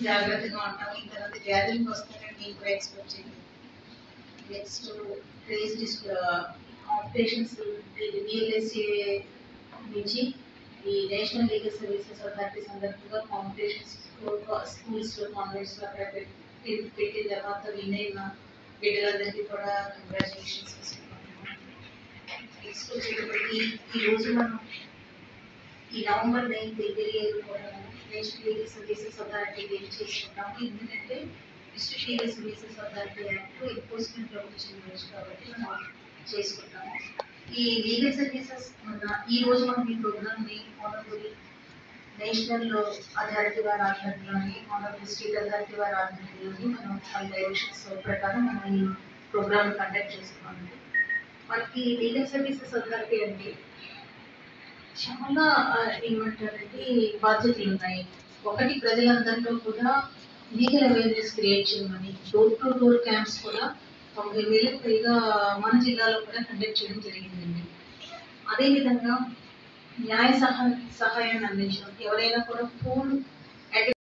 జాగ్రత్తగా ఉంటాం. ఈ తర్వాత గ్యాదరింగ్ వస్తారని నేను కూడా ఎక్స్పెక్ట్ చేయలేదు. నెక్స్ట్ రేజ్ కాంపిటీషన్స్ డిఎల్ఎస్ఏ నుంచి ఈ నేషనల్ లీగల్ సర్వీసెస్ అథారిటీ సందర్భంగా కాంపిటీషన్స్ స్కూల్స్లో కాన్వెంట్స్లో అక్కడ పెట్టిన తర్వాత విన్ అయిన బిడ్డలందరికీ కూడా కంగ్రాచులేషన్స్ ఇస్తున్నాను. నెక్స్ట్ వచ్చేటప్పటికి ఈరోజు మనం ఈ నవంబర్ 9 ఇయర్ కూడా నేషనల్ లీగల్ సర్వీసెస్ అథారిటీ ఏం చేసుకుంటాము. ఎందుకంటే district legal services authority act enforcement వచ్చిన రోజు కాబట్టి మనం చేసుకుంటాము. ఈ లీగల్ సర్వీసెస్ ఈ రోజు మనం ఈ ప్రోగ్రామ్ని ఆనరబుల్ నేషనల్ అథారిటీ వారి ఆధ్వర్యంలోని ఆనరబుల్ స్టేట్ అథారిటీ వారి ఆధ్వర్యంలోని మనం వాళ్ళ డైరెక్షన్స్ ప్రకారం మనం ఈ ప్రోగ్రామ్ కండక్ట్ చేస్తున్నామండి. మనకి లీగల్ సర్వీసెస్ అథారిటీ అంటే చాలా ఏమంటారంటే బాధ్యతలు ఉన్నాయి. ఒకటి, ప్రజలందరిలో కూడా లీగల్ అవేర్నెస్ క్రియేట్ చేయమని డోర్ టు డోర్ క్యాంప్స్ కూడా 90,000కు పైగా మన జిల్లాలో కూడా కండక్ట్ చేయడం జరిగిందండి. అదేవిధంగా న్యాయ సహాయాన్ని అందించడం, ఎవరైనా కూడా ఫోన్